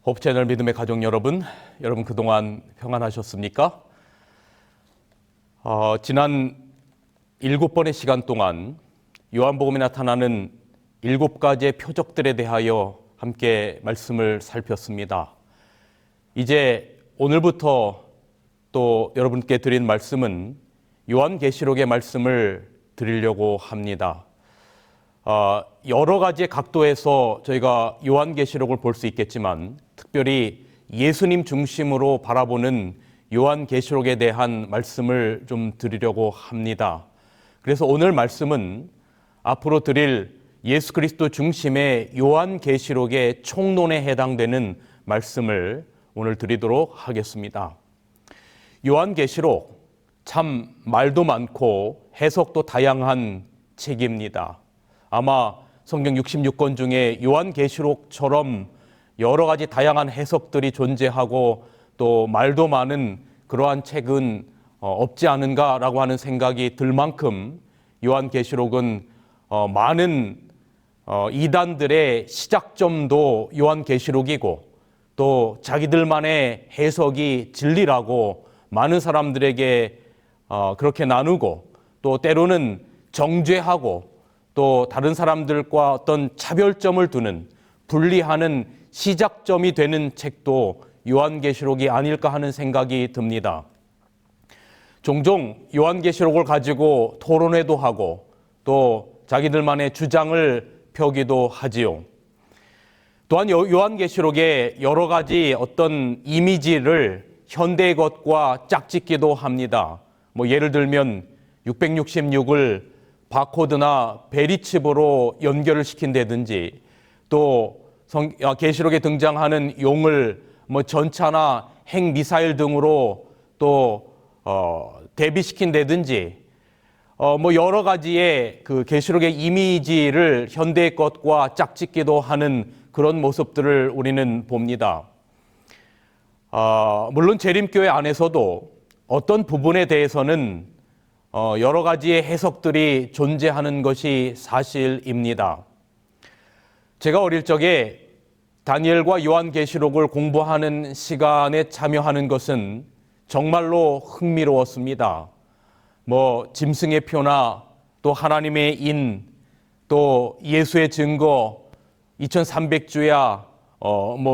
호프채널 믿음의 가족 여러분 그동안 평안하셨습니까? 지난 7번의 시간 동안 요한복음에 나타나는 7가지의 표적들에 대하여 함께 말씀을 살폈습니다. 이제 오늘부터 또 여러분께 드린 말씀은 요한계시록의 말씀을 드리려고 합니다. 여러 가지의 각도에서 저희가 요한계시록을 볼 수 있겠지만 특별히 예수님 중심으로 바라보는 요한계시록에 대한 말씀을 좀 드리려고 합니다. 그래서 오늘 말씀은 앞으로 드릴 예수 그리스도 중심의 요한계시록의 총론에 해당되는 말씀을 오늘 드리도록 하겠습니다. 요한계시록 참 말도 많고 해석도 다양한 책입니다. 아마 성경 66권 중에 요한계시록처럼 여러 가지 다양한 해석들이 존재하고 또 말도 많은 그러한 책은 없지 않은가라고 하는 생각이 들 만큼 요한계시록은 많은 이단들의 시작점도 요한계시록이고 또 자기들만의 해석이 진리라고 많은 사람들에게 그렇게 나누고 또 때로는 정죄하고 또 다른 사람들과 어떤 차별점을 두는 분리하는 시작점이 되는 책도 요한계시록이 아닐까 하는 생각이 듭니다. 종종 요한계시록을 가지고 토론회도 하고 또 자기들만의 주장을 펴기도 하지요. 또한 요한계시록에 여러 가지 어떤 이미지를 현대의 것과 짝짓기도 합니다. 예를 들면 666을 바코드나 베리칩으로 연결을 시킨다든지 또 계시록에 등장하는 용을 전차나 핵미사일 등으로 또 대비시킨다든지 여러 가지의 그 계시록의 이미지를 현대의 것과 짝짓기도 하는 그런 모습들을 우리는 봅니다. 물론 재림교회 안에서도 어떤 부분에 대해서는 여러 가지의 해석들이 존재하는 것이 사실입니다. 제가 어릴 적에 다니엘과 요한계시록을 공부하는 시간에 참여하는 것은 정말로 흥미로웠습니다. 짐승의 표나 또 하나님의 인, 또 예수의 증거, 2300주야,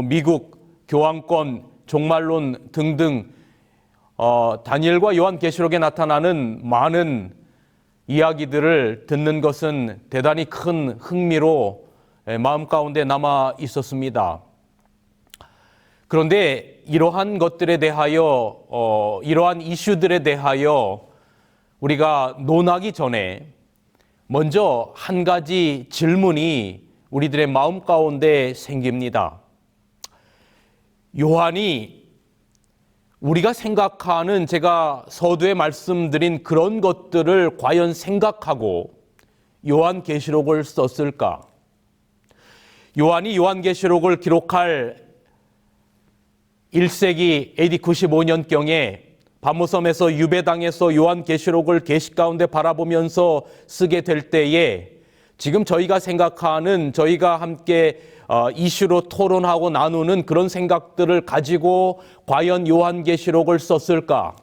미국 교황권, 종말론 등등 다니엘과 요한계시록에 나타나는 많은 이야기들을 듣는 것은 대단히 큰 흥미로 마음 가운데 남아 있었습니다. 그런데 이러한 것들에 대하여 이러한 이슈들에 대하여 우리가 논하기 전에 먼저 한 가지 질문이 우리들의 마음 가운데 생깁니다. 요한이 우리가 생각하는 제가 서두에 말씀드린 그런 것들을 과연 생각하고 요한계시록을 썼을까? 요한이 요한계시록을 기록할 1세기 AD 95년경에 바모섬에서 유배당해서 요한계시록을 계시 가운데 바라보면서 쓰게 될 때에 지금 저희가 생각하는 저희가 함께 이슈로 토론하고 나누는 그런 생각들을 가지고 과연 요한계시록을 썼을까?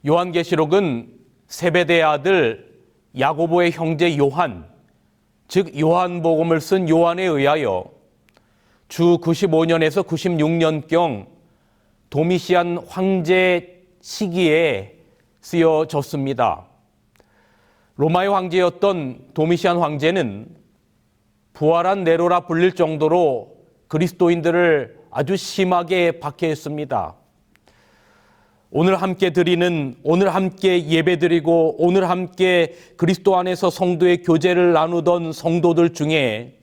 요한계시록은 세베대의 아들 야고보의 형제 요한, 즉 요한복음을 쓴 요한에 의하여 주 95년에서 96년경 도미시안 황제 시기에 쓰여졌습니다. 로마의 황제였던 도미시안 황제는 부활한 네로라 불릴 정도로 그리스도인들을 아주 심하게 박해했습니다. 오늘 함께 예배드리고 오늘 함께 그리스도 안에서 성도의 교제를 나누던 성도들 중에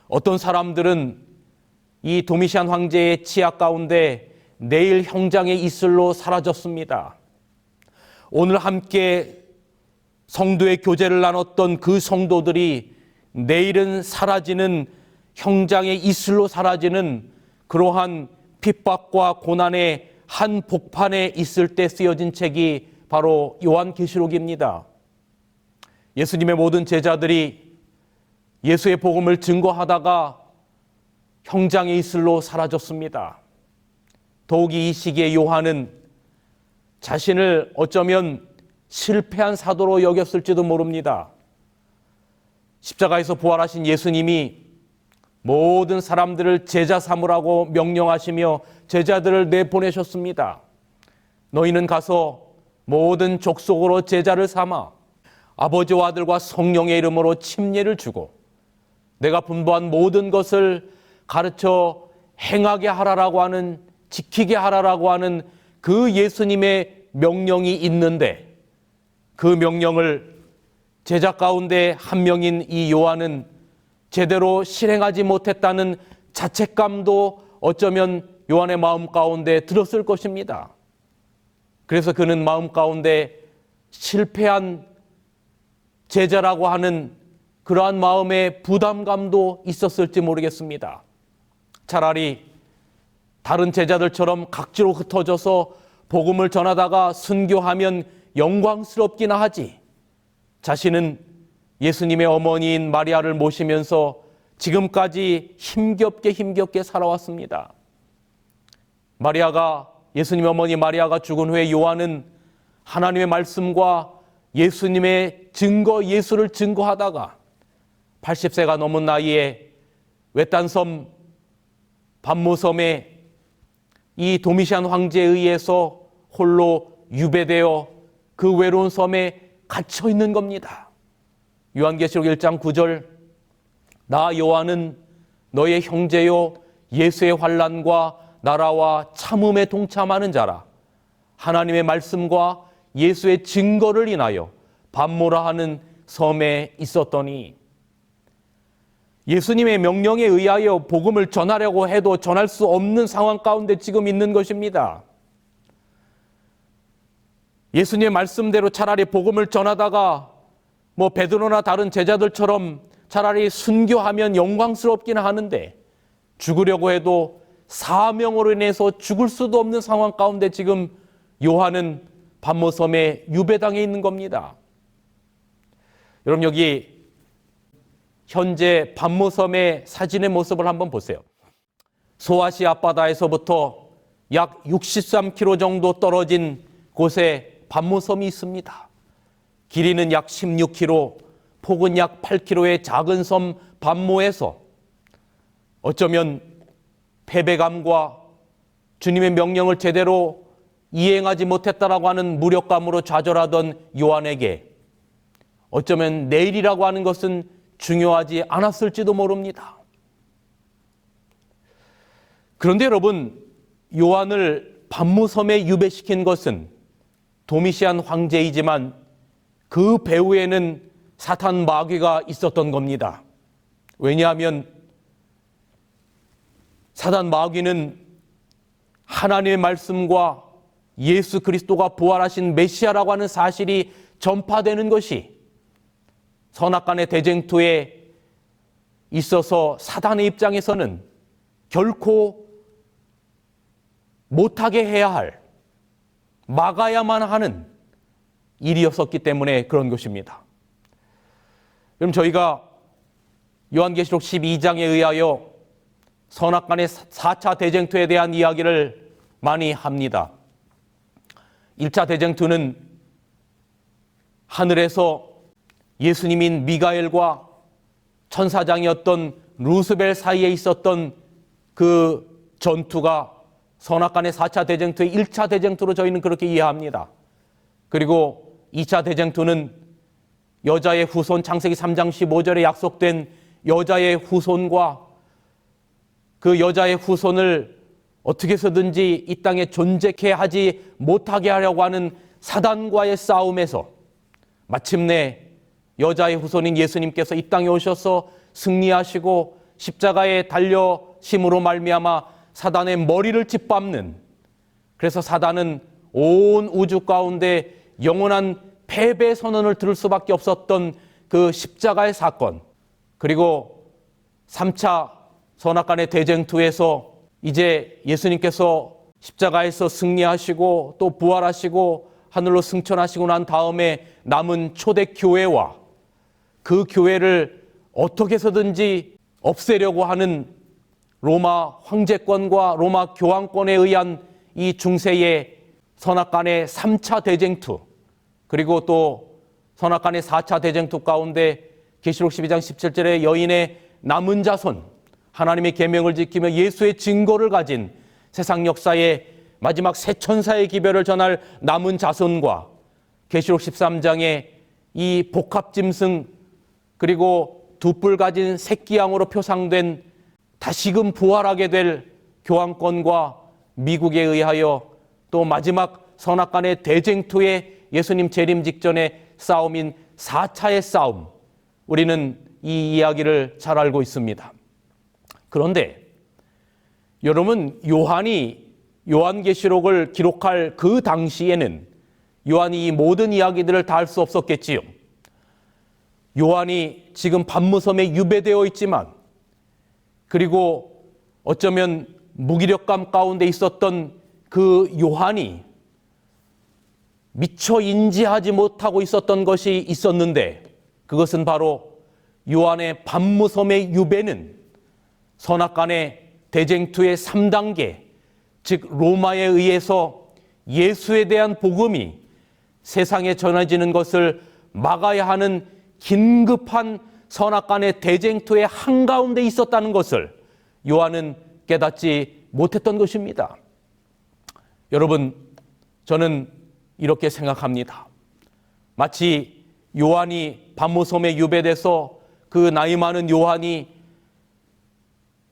어떤 사람들은 이 도미시안 황제의 치하 가운데 내일 형장의 이슬로 사라졌습니다. 오늘 함께 성도의 교제를 나눴던 그 성도들이 내일은 사라지는 형장의 이슬로 사라지는 그러한 핍박과 고난의 한 복판에 있을 때 쓰여진 책이 바로 요한계시록입니다. 예수님의 모든 제자들이 예수의 복음을 증거하다가 형장의 이슬로 사라졌습니다. 더욱이 이 시기에 요한은 자신을 어쩌면 실패한 사도로 여겼을지도 모릅니다. 십자가에서 부활하신 예수님이 모든 사람들을 제자 삼으라고 명령하시며 제자들을 내보내셨습니다. 너희는 가서 모든 족속으로 제자를 삼아 아버지와 아들과 성령의 이름으로 침례를 주고 내가 분부한 모든 것을 가르쳐 행하게 하라라고 하는, 지키게 하라라고 하는 그 예수님의 명령이 있는데, 그 명령을 제자 가운데 한 명인 이 요한은 제대로 실행하지 못했다는 자책감도 어쩌면 요한의 마음 가운데 들었을 것입니다. 그래서 그는 마음 가운데 실패한 제자라고 하는 그러한 마음의 부담감도 있었을지 모르겠습니다. 차라리 다른 제자들처럼 각지로 흩어져서 복음을 전하다가 순교하면 영광스럽기나 하지, 자신은 예수님의 어머니인 마리아를 모시면서 지금까지 힘겹게 살아왔습니다. 예수님의 어머니 마리아가 죽은 후에 요한은 하나님의 말씀과 예수님의 예수를 증거하다가 80세가 넘은 나이에 외딴 섬 밤모섬에 이 도미시안 황제에 의해서 홀로 유배되어 그 외로운 섬에 갇혀 있는 겁니다. 요한계시록 1장 9절, 나 요한은 너의 형제요 예수의 환난과 나라와 참음에 동참하는 자라. 하나님의 말씀과 예수의 증거를 인하여 밤모라 하는 섬에 있었더니, 예수님의 명령에 의하여 복음을 전하려고 해도 전할 수 없는 상황 가운데 지금 있는 것입니다. 예수님의 말씀대로 차라리 복음을 전하다가 베드로나 다른 제자들처럼 차라리 순교하면 영광스럽기는 하는데, 죽으려고 해도 사명으로 인해서 죽을 수도 없는 상황 가운데 지금 요한은 밤모섬에 유배당해 있는 겁니다. 여러분, 여기 현재 밤모섬의 사진의 모습을 한번 보세요. 소아시 앞바다에서부터 약 63km 정도 떨어진 곳에 밤모섬이 있습니다. 길이는 약 16km, 폭은 약 8km의 작은 섬 밤모에서 어쩌면 패배감과 주님의 명령을 제대로 이행하지 못했다라고 하는 무력감으로 좌절하던 요한에게 어쩌면 내일이라고 하는 것은 중요하지 않았을지도 모릅니다. 그런데 여러분, 요한을 밤모섬에 유배시킨 것은 도미시안 황제이지만 그 배후에는 사탄 마귀가 있었던 겁니다. 왜냐하면 사탄 마귀는 하나님의 말씀과 예수 그리스도가 부활하신 메시아라고 하는 사실이 전파되는 것이 선악간의 대쟁투에 있어서 사단의 입장에서는 결코 못하게 해야 할, 막아야만 하는 일이었었기 때문에 그런 것입니다. 그럼 저희가 요한계시록 12장에 의하여 선악간의 4차 대쟁투에 대한 이야기를 많이 합니다. 1차 대쟁투는 하늘에서 예수님인 미가엘과 천사장이었던 루스벨 사이에 있었던 그 전투가 선악간의 4차 대쟁투의 1차 대쟁투로 저희는 그렇게 이해합니다. 그리고 2차 대쟁투는 여자의 후손, 창세기 3장 15절에 약속된 여자의 후손과 그 여자의 후손을 어떻게 해서든지 이 땅에 존재케 하지 못하게 하려고 하는 사단과의 싸움에서 마침내 여자의 후손인 예수님께서 이 땅에 오셔서 승리하시고 십자가에 달려심으로 말미암아 사단의 머리를 짓밟는, 그래서 사단은 온 우주 가운데 영원한 패배 선언을 들을 수밖에 없었던 그 십자가의 사건, 그리고 3차 선악간의 대쟁투에서 이제 예수님께서 십자가에서 승리하시고 또 부활하시고 하늘로 승천하시고 난 다음에 남은 초대 교회와 그 교회를 어떻게 해서든지 없애려고 하는 로마 황제권과 로마 교황권에 의한 이 중세의 선악간의 3차 대쟁투, 그리고 또 선악간의 4차 대쟁투 가운데 계시록 12장 17절에 여인의 남은 자손, 하나님의 계명을 지키며 예수의 증거를 가진 세상 역사의 마지막 새 천사의 기별을 전할 남은 자손과 계시록 13장의 이 복합짐승, 그리고 두 뿔 가진 새끼 양으로 표상된 다시금 부활하게 될 교황권과 미국에 의하여 또 마지막 선악간의 대쟁투의 예수님 재림 직전의 싸움인 4차의 싸움, 우리는 이 이야기를 잘 알고 있습니다. 그런데 여러분, 요한이 요한계시록을 기록할 그 당시에는 요한이 이 모든 이야기들을 다 할 수 없었겠지요. 요한이 지금 반무섬에 유배되어 있지만, 그리고 어쩌면 무기력감 가운데 있었던 그 요한이 미처 인지하지 못하고 있었던 것이 있었는데, 그것은 바로 요한의 반무섬의 유배는 선악간의 대쟁투의 3단계, 즉 로마에 의해서 예수에 대한 복음이 세상에 전해지는 것을 막아야 하는 긴급한 선악간의 대쟁투의 한가운데 있었다는 것을 요한은 깨닫지 못했던 것입니다. 여러분, 저는 이렇게 생각합니다. 마치 요한이 반모섬에 유배돼서 그 나이 많은 요한이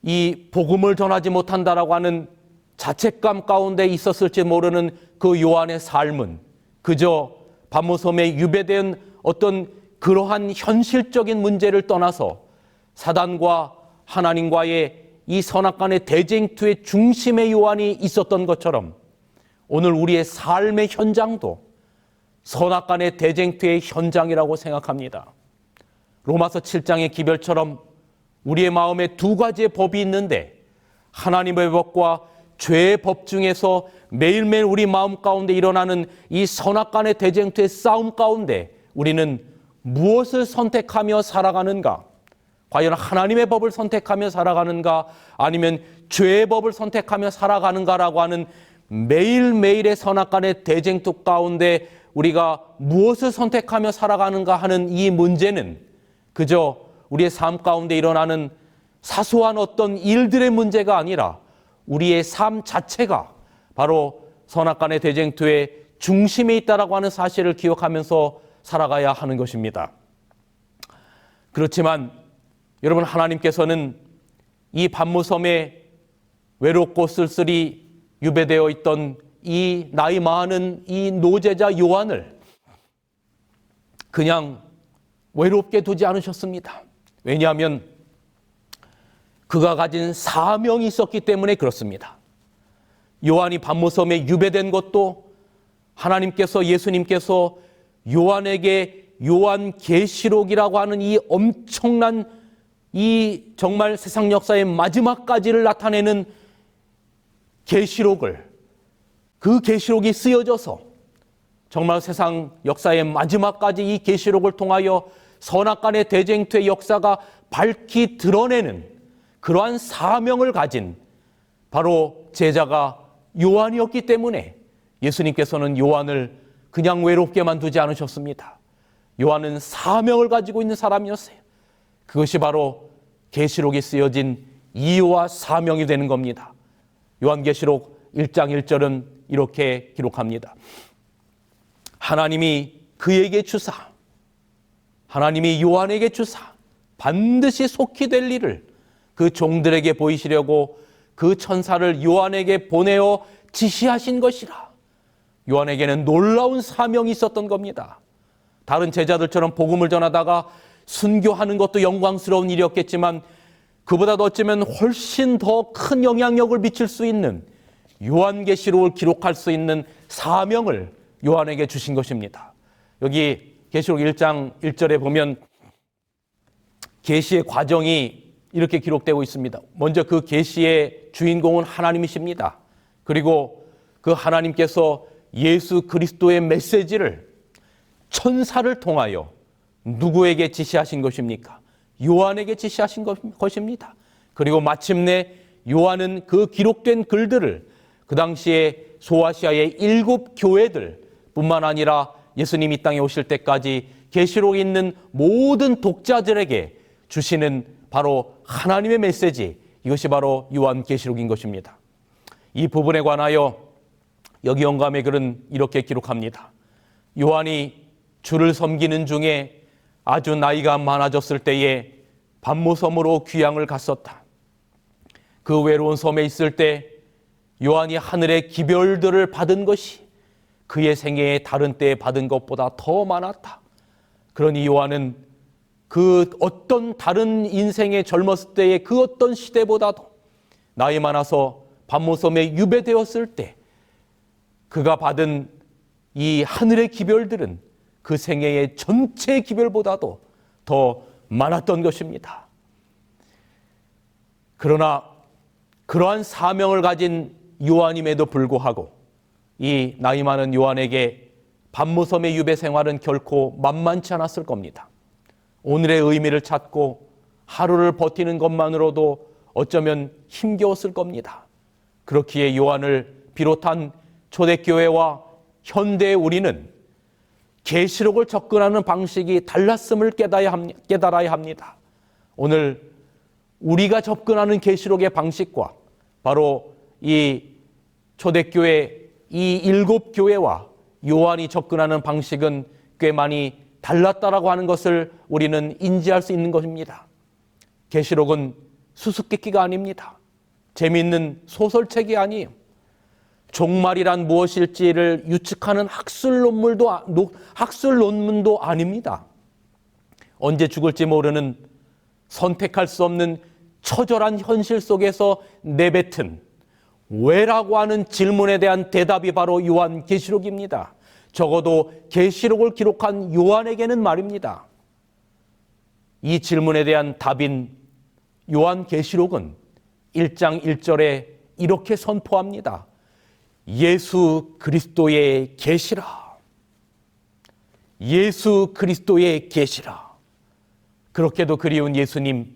이 복음을 전하지 못한다라고 하는 자책감 가운데 있었을지 모르는 그 요한의 삶은 그저 반모섬에 유배된 어떤 그러한 현실적인 문제를 떠나서 사단과 하나님과의 이 선악간의 대쟁투의 중심에 요한이 있었던 것처럼 오늘 우리의 삶의 현장도 선악간의 대쟁투의 현장이라고 생각합니다. 로마서 7장의 기별처럼 우리의 마음에 두 가지의 법이 있는데, 하나님의 법과 죄의 법 중에서 매일매일 우리 마음 가운데 일어나는 이 선악간의 대쟁투의 싸움 가운데 우리는 무엇을 선택하며 살아가는가? 과연 하나님의 법을 선택하며 살아가는가? 아니면 죄의 법을 선택하며 살아가는가라고 하는 매일매일의 선악간의 대쟁투 가운데 우리가 무엇을 선택하며 살아가는가 하는 이 문제는 그저 우리의 삶 가운데 일어나는 사소한 어떤 일들의 문제가 아니라 우리의 삶 자체가 바로 선악간의 대쟁투의 중심에 있다라고 하는 사실을 기억하면서 살아가야 하는 것입니다. 그렇지만 여러분, 하나님께서는 이 반모섬에 외롭고 쓸쓸히 유배되어 있던 이 나이 많은 이 노제자 요한을 그냥 외롭게 두지 않으셨습니다. 왜냐하면 그가 가진 사명이 있었기 때문에 그렇습니다. 요한이 반모섬에 유배된 것도 하나님께서, 예수님께서 요한에게 요한계시록이라고 하는 이 엄청난 이 정말 세상 역사의 마지막까지를 나타내는 계시록을, 그 계시록이 쓰여져서 정말 세상 역사의 마지막까지 이 계시록을 통하여 선악간의 대쟁투의 역사가 밝히 드러내는 그러한 사명을 가진 바로 제자가 요한이었기 때문에 예수님께서는 요한을 그냥 외롭게만 두지 않으셨습니다. 요한은 사명을 가지고 있는 사람이었어요. 그것이 바로 계시록이 쓰여진 이유와 사명이 되는 겁니다. 요한계시록 1장 1절은 이렇게 기록합니다. 하나님이 그에게 주사, 하나님이 요한에게 주사 반드시 속히 될 일을 그 종들에게 보이시려고 그 천사를 요한에게 보내어 지시하신 것이라. 요한에게는 놀라운 사명이 있었던 겁니다. 다른 제자들처럼 복음을 전하다가 순교하는 것도 영광스러운 일이었겠지만 그보다도 어쩌면 훨씬 더 큰 영향력을 미칠 수 있는 요한계시록을 기록할 수 있는 사명을 요한에게 주신 것입니다. 여기 계시록 1장 1절에 보면 계시의 과정이 이렇게 기록되고 있습니다. 먼저 그 계시의 주인공은 하나님이십니다. 그리고 그 하나님께서 예수 그리스도의 메시지를 천사를 통하여 누구에게 지시하신 것입니까? 요한에게 지시하신 것입니다. 그리고 마침내 요한은 그 기록된 글들을 그 당시에 소아시아의 7교회들 뿐만 아니라 예수님 이 땅에 오실 때까지 계시록에 있는 모든 독자들에게 주시는 바로 하나님의 메시지, 이것이 바로 요한계시록인 것입니다. 이 부분에 관하여 여기 영감의 글은 이렇게 기록합니다. 요한이 주를 섬기는 중에 아주 나이가 많아졌을 때에 반모섬으로 귀향을 갔었다. 그 외로운 섬에 있을 때 요한이 하늘의 기별들을 받은 것이 그의 생애에 다른 때에 받은 것보다 더 많았다. 그러니 요한은 그 어떤 다른 인생의 젊었을 때의 그 어떤 시대보다도 나이 많아서 반모섬에 유배되었을 때 그가 받은 이 하늘의 기별들은 그 생애의 전체 기별보다도 더 많았던 것입니다. 그러나 그러한 사명을 가진 요한임에도 불구하고 이 나이 많은 요한에게 반모섬의 유배 생활은 결코 만만치 않았을 겁니다. 오늘의 의미를 찾고 하루를 버티는 것만으로도 어쩌면 힘겨웠을 겁니다. 그렇기에 요한을 비롯한 초대교회와 현대의 우리는 계시록을 접근하는 방식이 달랐음을 깨달아야 합니다. 오늘 우리가 접근하는 계시록의 방식과 바로 이 초대교회 이 7교회와 요한이 접근하는 방식은 꽤 많이 달랐다라고 하는 것을 우리는 인지할 수 있는 것입니다. 계시록은 수수께끼가 아닙니다. 재미있는 소설책이 아니에요. 종말이란 무엇일지를 유측하는 학술 논문도 아닙니다. 언제 죽을지 모르는 선택할 수 없는 처절한 현실 속에서 내뱉은 왜라고 하는 질문에 대한 대답이 바로 요한계시록입니다. 적어도 계시록을 기록한 요한에게는 말입니다. 이 질문에 대한 답인 요한계시록은 1장 1절에 이렇게 선포합니다. 예수 그리스도의 계시라. 예수 그리스도의 계시라. 그렇게도 그리운 예수님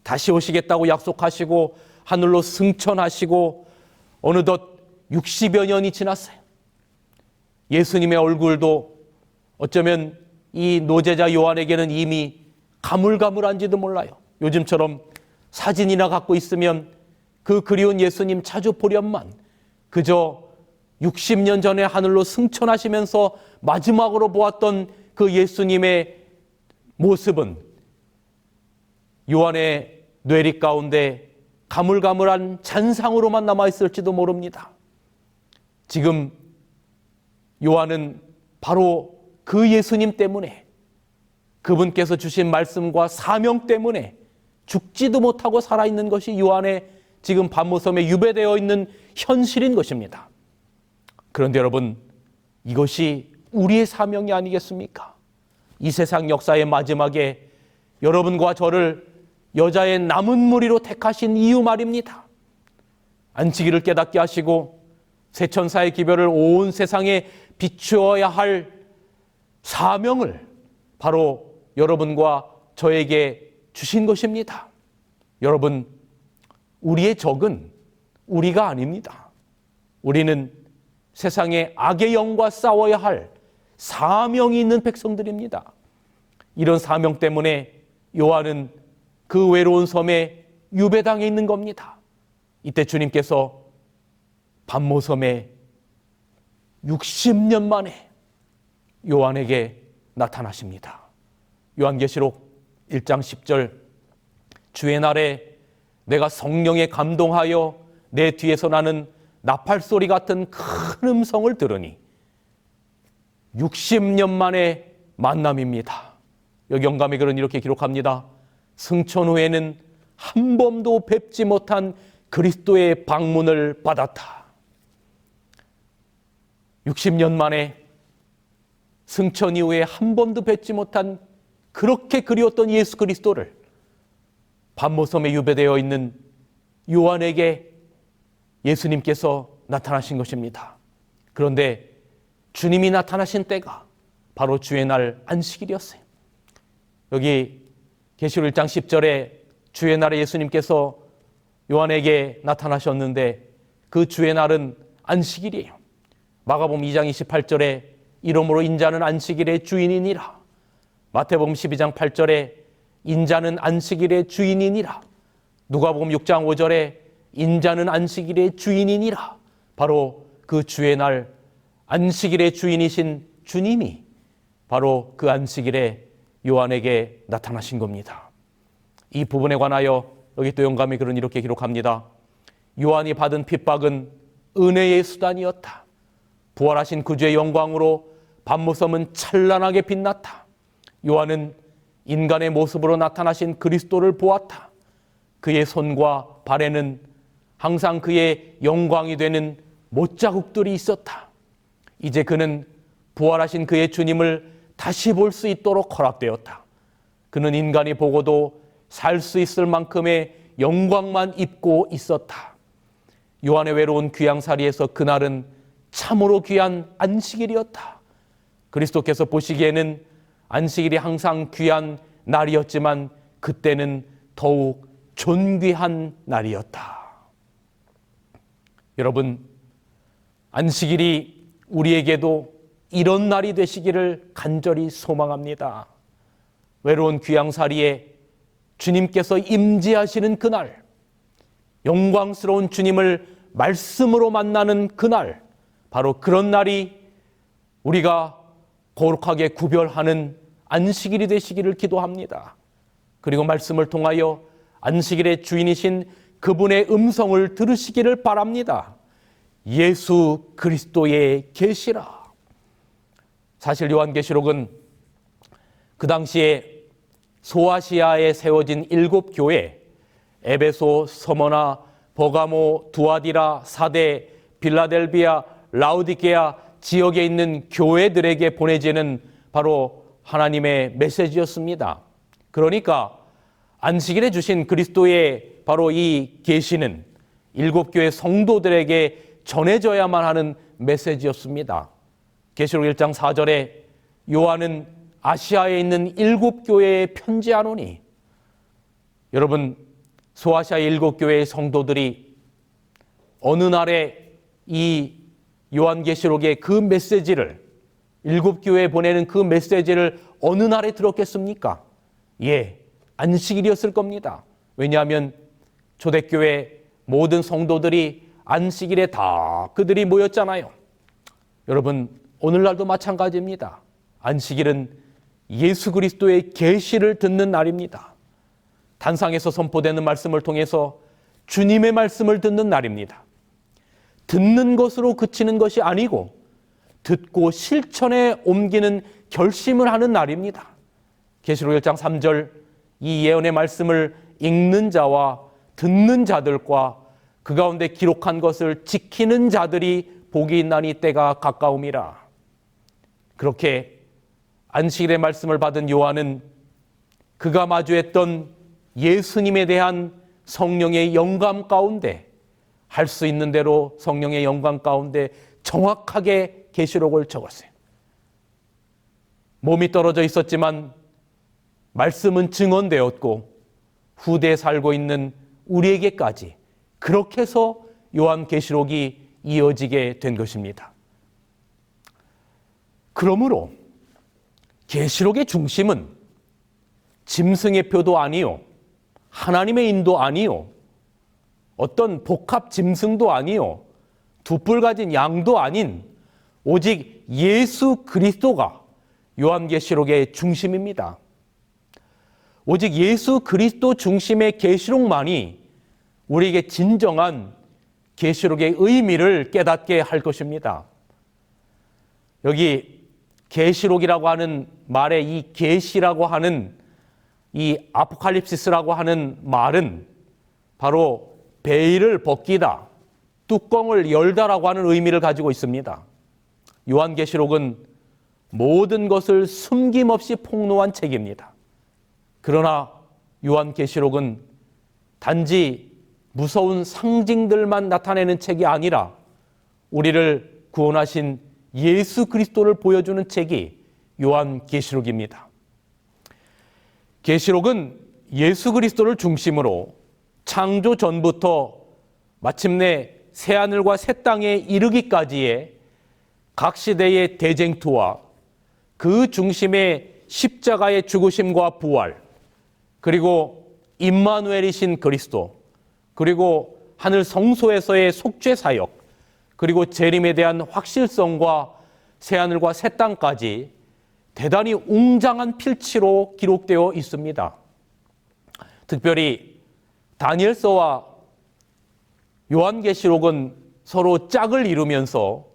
다시 오시겠다고 약속하시고 하늘로 승천하시고 어느덧 60여 년이 지났어요. 예수님의 얼굴도 어쩌면 이 노제자 요한에게는 이미 가물가물한지도 몰라요. 요즘처럼 사진이나 갖고 있으면 그 그리운 예수님 자주 보련만 그저 60년 전에 하늘로 승천하시면서 마지막으로 보았던 그 예수님의 모습은 요한의 뇌리 가운데 가물가물한 잔상으로만 남아있을지도 모릅니다. 지금 요한은 바로 그 예수님 때문에 그분께서 주신 말씀과 사명 때문에 죽지도 못하고 살아있는 것이 요한의 지금 반모섬에 유배되어 있는 현실인 것입니다. 그런데 여러분, 이것이 우리의 사명이 아니겠습니까? 이 세상 역사의 마지막에 여러분과 저를 여자의 남은 무리로 택하신 이유 말입니다. 안치기를 깨닫게 하시고 세천사의 기별을 온 세상에 비추어야 할 사명을 바로 여러분과 저에게 주신 것입니다. 여러분, 우리의 적은 우리가 아닙니다. 우리는 세상의 악의 영과 싸워야 할 사명이 있는 백성들입니다. 이런 사명 때문에 요한은 그 외로운 섬에 유배당해 있는 겁니다. 이때 주님께서 반모섬에 60년 만에 요한에게 나타나십니다. 요한계시록 1장 10절 주의 날에 내가 성령에 감동하여 내 뒤에서 나는 나팔소리 같은 큰 음성을 들으니 60년 만에 만남입니다. 여기 영감의 글은 이렇게 기록합니다. 승천 후에는 한 번도 뵙지 못한 그리스도의 방문을 받았다. 60년 만에 승천 이후에 한 번도 뵙지 못한 그렇게 그리웠던 예수 그리스도를 반모섬에 유배되어 있는 요한에게 예수님께서 나타나신 것입니다. 그런데 주님이 나타나신 때가 바로 주의 날 안식일이었어요. 여기 계시록 1장 10절에 주의 날에 예수님께서 요한에게 나타나셨는데 그 주의 날은 안식일이에요. 마가복음 2장 28절에 이러므로 인자는 안식일의 주인이니라. 마태복음 12장 8절에 인자는 안식일의 주인이니라. 누가복음 6장 5절에 인자는 안식일의 주인이니라. 바로 그 주의 날 안식일의 주인이신 주님이 바로 그 안식일에 요한에게 나타나신 겁니다. 이 부분에 관하여 여기 또 영감의 글은 이렇게 기록합니다. 요한이 받은 핍박은 은혜의 수단이었다. 부활하신 구주의 영광으로 밤모섬은 찬란하게 빛났다. 요한은 인간의 모습으로 나타나신 그리스도를 보았다. 그의 손과 발에는 항상 그의 영광이 되는 못자국들이 있었다. 이제 그는 부활하신 그의 주님을 다시 볼 수 있도록 허락되었다. 그는 인간이 보고도 살 수 있을 만큼의 영광만 입고 있었다. 요한의 외로운 귀양살이에서 그날은 참으로 귀한 안식일이었다. 그리스도께서 보시기에는 안식일이 항상 귀한 날이었지만 그때는 더욱 존귀한 날이었다. 여러분, 안식일이 우리에게도 이런 날이 되시기를 간절히 소망합니다. 외로운 귀양살이에 주님께서 임재하시는 그날, 영광스러운 주님을 말씀으로 만나는 그날, 바로 그런 날이 우리가 거룩하게 구별하는 안식일이 되시기를 기도합니다. 그리고 말씀을 통하여 안식일의 주인이신 그분의 음성을 들으시기를 바랍니다. 예수 그리스도의 계시라. 사실 요한계시록은 그 당시에 소아시아에 세워진 7교회, 에베소, 서머나, 버가모, 두아디라, 사데, 빌라델비아, 라우디게아 지역에 있는 교회들에게 보내지는 바로 하나님의 메시지였습니다. 그러니까 안식일에 주신 그리스도의 바로 이 계시는 7교회 성도들에게 전해져야만 하는 메시지였습니다. 계시록 1장 4절에 요한은 아시아에 있는 7교회에 편지하노니, 여러분, 소아시아 7교회의 성도들이 어느 날에 이 요한계시록의 그 메시지를, 7교회에 보내는 그 메시지를 어느 날에 들었겠습니까? 예, 안식일이었을 겁니다. 왜냐하면 초대교회 모든 성도들이 안식일에 다 그들이 모였잖아요. 여러분, 오늘날도 마찬가지입니다. 안식일은 예수 그리스도의 계시를 듣는 날입니다. 단상에서 선포되는 말씀을 통해서 주님의 말씀을 듣는 날입니다. 듣는 것으로 그치는 것이 아니고 듣고 실천에 옮기는 결심을 하는 날입니다. 계시록 1장 3절, 이 예언의 말씀을 읽는 자와 듣는 자들과 그 가운데 기록한 것을 지키는 자들이 복이 있나니 때가 가까움이라. 그렇게 안식일의 말씀을 받은 요한은 그가 마주했던 예수님에 대한 성령의 영감 가운데, 할 수 있는 대로 성령의 영감 가운데 정확하게 계시록을 적었어요. 몸이 떨어져 있었지만 말씀은 증언되었고 후대에 살고 있는 우리에게까지 그렇게 해서 요한계시록이 이어지게 된 것입니다. 그러므로 계시록의 중심은 짐승의 표도 아니요, 하나님의 인도 아니요, 어떤 복합 짐승도 아니요, 두 뿔 가진 양도 아닌 오직 예수 그리스도가 요한계시록의 중심입니다. 오직 예수 그리스도 중심의 계시록만이 우리에게 진정한 계시록의 의미를 깨닫게 할 것입니다. 여기 계시록이라고 하는 말에 이 계시라고 하는 이 아포칼립시스라고 하는 말은 바로 베일을 벗기다, 뚜껑을 열다라고 하는 의미를 가지고 있습니다. 요한계시록은 모든 것을 숨김없이 폭로한 책입니다. 그러나 요한계시록은 단지 무서운 상징들만 나타내는 책이 아니라 우리를 구원하신 예수 그리스도를 보여주는 책이 요한계시록입니다. 계시록은 예수 그리스도를 중심으로 창조 전부터 마침내 새하늘과 새 땅에 이르기까지의 각 시대의 대쟁투와 그 중심의 십자가의 죽으심과 부활, 그리고 임마누엘이신 그리스도, 그리고 하늘 성소에서의 속죄 사역, 그리고 재림에 대한 확실성과 새하늘과 새 땅까지 대단히 웅장한 필치로 기록되어 있습니다. 특별히 다니엘서와 요한계시록은 서로 짝을 이루면서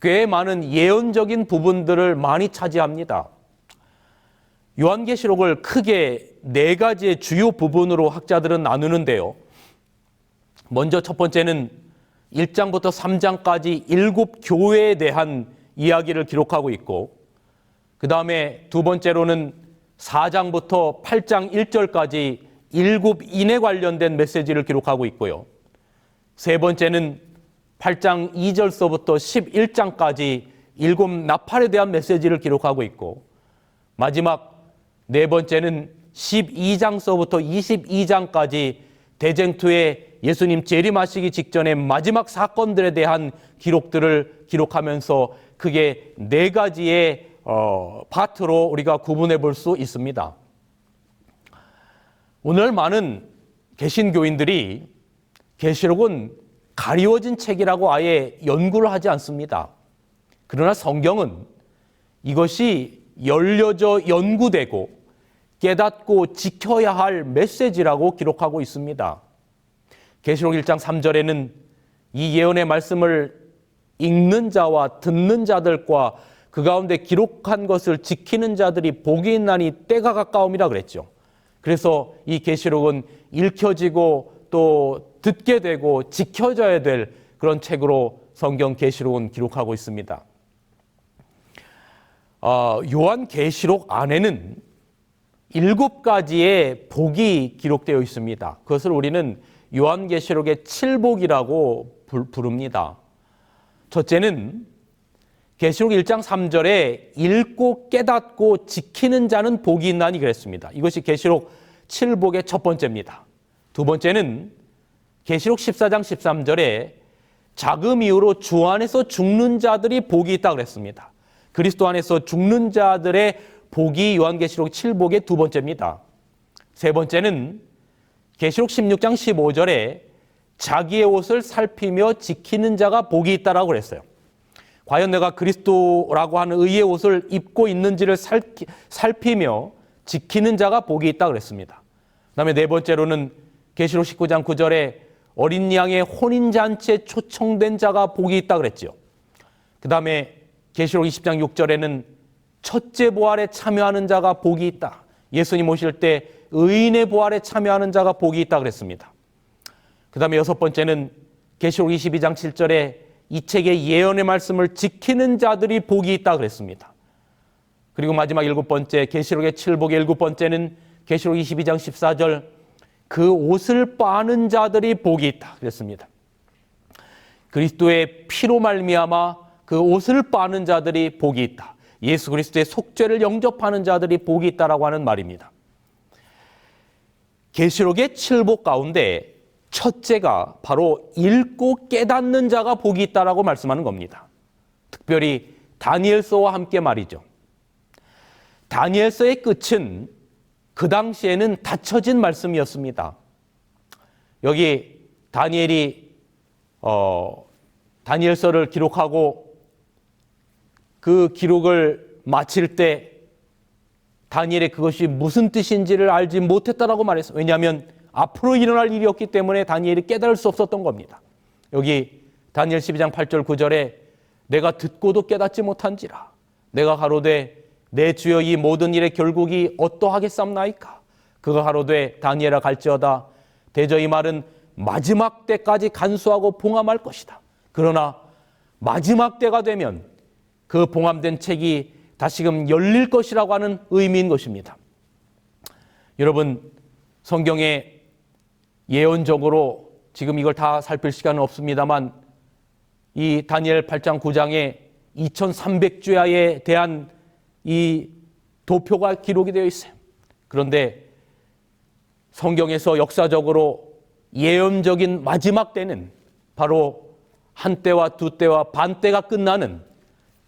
꽤 많은 예언적인 부분들을 많이 차지합니다. 요한계시록을 크게 4가지의 주요 부분으로 학자들은 나누는데요. 먼저 첫 번째는 1장부터 3장까지 7교회에 대한 이야기를 기록하고 있고, 그 다음에 두 번째로는 4장부터 8장 1절까지 7인에 관련된 메시지를 기록하고 있고요. 세 번째는 8장 2절서부터 11장까지 7 나팔에 대한 메시지를 기록하고 있고, 마지막 네 번째는 12장서부터 22장까지 대쟁투의 예수님 재림하시기 직전의 마지막 사건들에 대한 기록들을 기록하면서 크게 4가지의 파트로 우리가 구분해 볼 수 있습니다. 오늘 많은 개신교인들이 계시록은 가리워진 책이라고 아예 연구를 하지 않습니다. 그러나 성경은 이것이 열려져 연구되고 깨닫고 지켜야 할 메시지라고 기록하고 있습니다. 계시록 1장 3절에는 이 예언의 말씀을 읽는 자와 듣는 자들과 그 가운데 기록한 것을 지키는 자들이 복이 있나니 때가 가까움이라 그랬죠. 그래서 이 계시록은 읽혀지고 또 듣게 되고 지켜져야 될 그런 책으로 성경 계시록은 기록하고 있습니다. 요한 계시록 안에는 7가지의 복이 기록되어 있습니다. 그것을 우리는 요한계시록의 7복이라고 부릅니다. 첫째는 계시록 1장 3절에 읽고 깨닫고 지키는 자는 복이 있나니 그랬습니다. 이것이 계시록 7복의 첫 번째입니다. 두 번째는 계시록 14장 13절에 자금 이후로 주 안에서 죽는 자들이 복이 있다고 그랬습니다. 그리스도 안에서 죽는 자들의 복이 요한계시록 7복의 두 번째입니다. 세 번째는 계시록 16장 15절에 자기의 옷을 살피며 지키는 자가 복이 있다라고 그랬어요. 과연 내가 그리스도라고 하는 의의 옷을 입고 있는지를 살피며 지키는 자가 복이 있다고 그랬습니다. 그 다음에 네 번째로는 계시록 19장 9절에 어린 양의 혼인잔치에 초청된 자가 복이 있다고 그랬죠. 그 다음에 계시록 20장 6절에는 첫째 부활에 참여하는 자가 복이 있다. 예수님 오실 때 의인의 부활에 참여하는 자가 복이 있다고 그랬습니다. 그 다음에 여섯 번째는 계시록 22장 7절에 이 책의 예언의 말씀을 지키는 자들이 복이 있다고 그랬습니다. 그리고 마지막 7번째 계시록의 7복의 7번째는 계시록 22장 14절 그 옷을 빠는 자들이 복이 있다 그랬습니다. 그리스도의 피로 말미암아 그 옷을 빠는 자들이 복이 있다. 예수 그리스도의 속죄를 영접하는 자들이 복이 있다라고 하는 말입니다. 계시록의 7복 가운데 첫째가 바로 읽고 깨닫는 자가 복이 있다라고 말씀하는 겁니다. 특별히 다니엘서와 함께 말이죠. 다니엘서의 끝은 그 당시에는 닫혀진 말씀이었습니다. 여기 다니엘이 다니엘서를 기록하고 그 기록을 마칠 때 다니엘이 그것이 무슨 뜻인지를 알지 못했다라고 말했어요. 왜냐하면 앞으로 일어날 일이었기 때문에 다니엘이 깨달을 수 없었던 겁니다. 여기 다니엘 12장 8절 9절에 내가 듣고도 깨닫지 못한지라 내가 가로되 내 주여 이 모든 일의 결국이 어떠하겠삼나이까 그가 가로되 다니엘아 갈지어다 대저 이 말은 마지막 때까지 간수하고 봉함할 것이다. 그러나 마지막 때가 되면 그 봉함된 책이 다시금 열릴 것이라고 하는 의미인 것입니다. 여러분 성경에 예언적으로 지금 이걸 다 살필 시간은 없습니다만 이 다니엘 8장 9장에 2300주야에 대한 이 도표가 기록이 되어 있어요. 그런데 성경에서 역사적으로 예언적인 마지막 때는 바로 한 때와 두 때와 반 때가 끝나는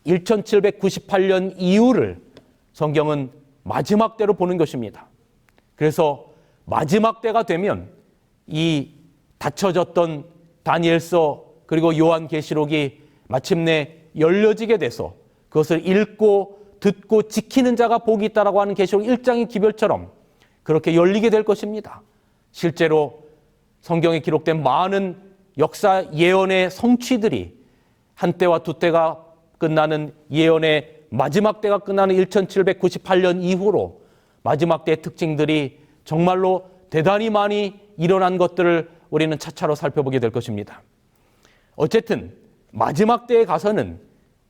1798년 이후를 성경은 마지막 때로 보는 것입니다. 그래서 마지막 때가 되면 이 닫혀졌던 다니엘서 그리고 요한계시록이 마침내 열려지게 돼서 그것을 읽고 듣고 지키는 자가 복이 있다라고 하는 계시록 1장의 기별처럼 그렇게 열리게 될 것입니다. 실제로 성경에 기록된 많은 역사 예언의 성취들이 한 때와 두 때가 끝나는 예언의 마지막 때가 끝나는 1798년 이후로 마지막 때의 특징들이 정말로 대단히 많이 일어난 것들을 우리는 차차로 살펴보게 될 것입니다. 어쨌든 마지막 때에 가서는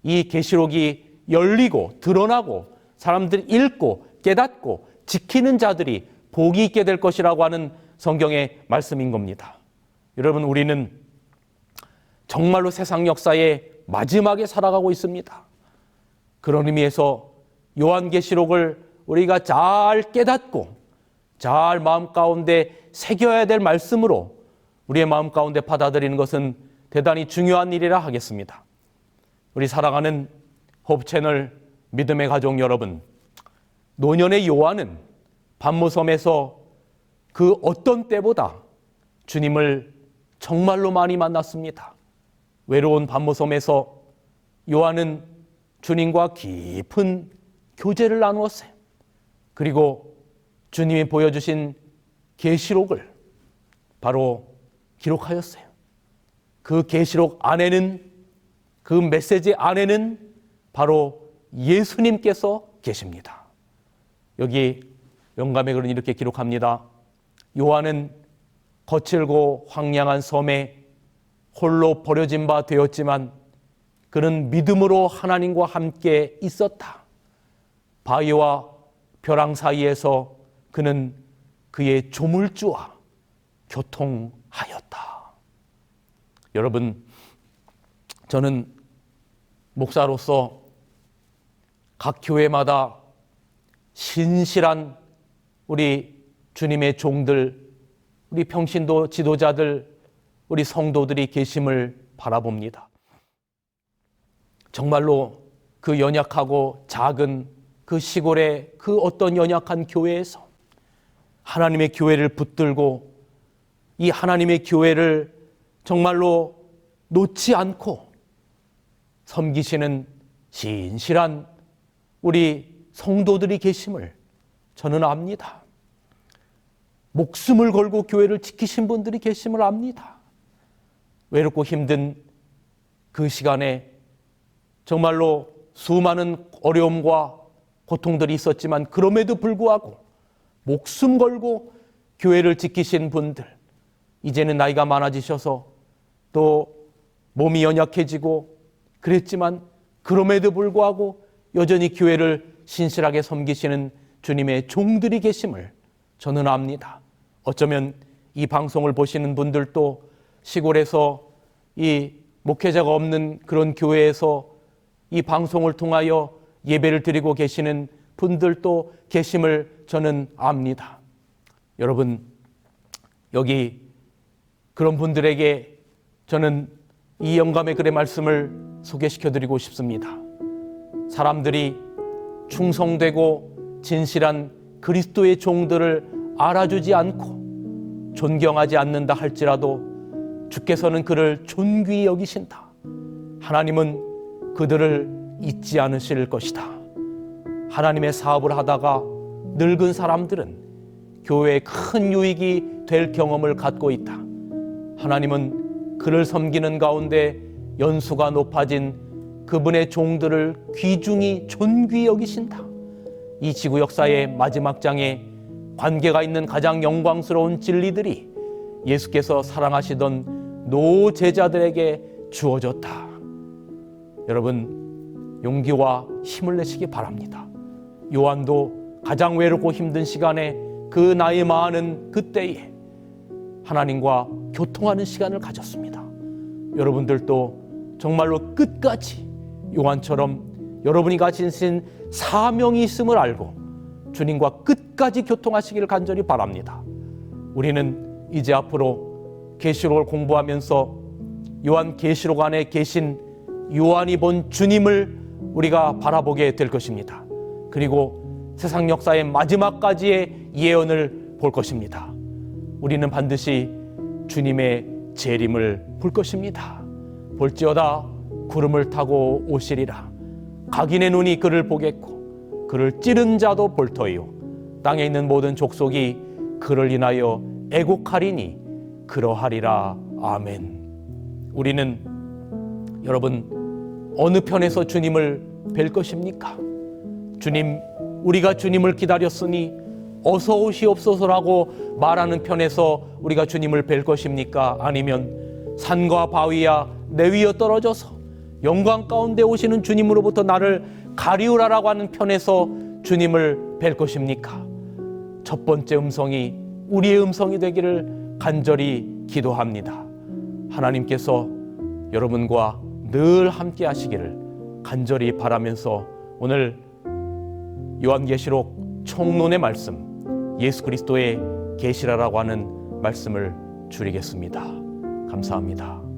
이 계시록이 열리고 드러나고 사람들이 읽고 깨닫고 지키는 자들이 복이 있게 될 것이라고 하는 성경의 말씀인 겁니다. 여러분, 우리는 정말로 세상 역사의 마지막에 살아가고 있습니다. 그런 의미에서 요한계시록을 우리가 잘 깨닫고 잘 마음 가운데 새겨야 될 말씀으로 우리의 마음 가운데 받아들이는 것은 대단히 중요한 일이라 하겠습니다. 우리 사랑하는 호흡채널 믿음의 가족 여러분, 노년의 요한은 반모섬에서 그 어떤 때보다 주님을 정말로 많이 만났습니다. 외로운 반모섬에서 요한은 주님과 깊은 교제를 나누었어요. 그리고 주님이 보여주신 계시록을 바로 기록하였어요. 그 계시록 안에는, 그 메시지 안에는 바로 예수님께서 계십니다. 여기 영감의 글은 이렇게 기록합니다. 요한은 거칠고 황량한 섬에 홀로 버려진 바 되었지만 그는 믿음으로 하나님과 함께 있었다. 바위와 벼랑 사이에서 그는 그의 조물주와 교통하였다. 여러분, 저는 목사로서 각 교회마다 신실한 우리 주님의 종들, 우리 평신도 지도자들, 우리 성도들이 계심을 바라봅니다. 정말로 그 연약하고 작은 그 시골의 그 어떤 연약한 교회에서 하나님의 교회를 붙들고 이 하나님의 교회를 정말로 놓지 않고 섬기시는 신실한 우리 성도들이 계심을 저는 압니다. 목숨을 걸고 교회를 지키신 분들이 계심을 압니다. 외롭고 힘든 그 시간에 정말로 수많은 어려움과 고통들이 있었지만 그럼에도 불구하고 목숨 걸고 교회를 지키신 분들, 이제는 나이가 많아지셔서 또 몸이 연약해지고 그랬지만 그럼에도 불구하고 여전히 교회를 신실하게 섬기시는 주님의 종들이 계심을 저는 압니다. 어쩌면 이 방송을 보시는 분들도 시골에서 이 목회자가 없는 그런 교회에서 이 방송을 통하여 예배를 드리고 계시는 분들도 계심을 저는 압니다. 여러분, 여기 그런 분들에게 저는 이 영감의 글의 말씀을 소개시켜드리고 싶습니다. 사람들이 충성되고 진실한 그리스도의 종들을 알아주지 않고 존경하지 않는다 할지라도 주께서는 그를 존귀히 여기신다. 하나님은 그들을 잊지 않으실 것이다. 하나님의 사업을 하다가 늙은 사람들은 교회에 큰 유익이 될 경험을 갖고 있다. 하나님은 그를 섬기는 가운데 연수가 높아진 그분의 종들을 귀중히 존귀히 여기신다. 이 지구 역사의 마지막 장에 관계가 있는 가장 영광스러운 진리들이 예수께서 사랑하시던 노제자들에게 주어졌다. 여러분, 용기와 힘을 내시기 바랍니다. 요한도 가장 외롭고 힘든 시간에 그 나이 많은 그때에 하나님과 교통하는 시간을 가졌습니다. 여러분들도 정말로 끝까지 요한처럼 여러분이 가진 사명이 있음을 알고 주님과 끝까지 교통하시기를 간절히 바랍니다. 우리는 이제 앞으로 계시록을 공부하면서 요한 계시록 안에 계신 요한이 본 주님을 우리가 바라보게 될 것입니다. 그리고 세상 역사의 마지막까지의 예언을 볼 것입니다. 우리는 반드시 주님의 재림을 볼 것입니다. 볼지어다 구름을 타고 오시리라. 각인의 눈이 그를 보겠고 그를 찌른 자도 볼 터이요 땅에 있는 모든 족속이 그를 인하여 애곡하리니 그러하리라. 아멘. 우리는 여러분 어느 편에서 주님을 뵐 것입니까? 주님, 우리가 주님을 기다렸으니 어서 오시옵소서라고 말하는 편에서 우리가 주님을 뵐 것입니까? 아니면 산과 바위야 내 위에 떨어져서 영광 가운데 오시는 주님으로부터 나를 가리우라라고 하는 편에서 주님을 뵐 것입니까? 첫 번째 음성이 우리의 음성이 되기를 간절히 기도합니다. 하나님께서 여러분과 늘 함께 하시기를 간절히 바라면서 오늘 요한계시록 총론의 말씀, 예수 그리스도의 계시라라고 하는 말씀을 줄이겠습니다. 감사합니다.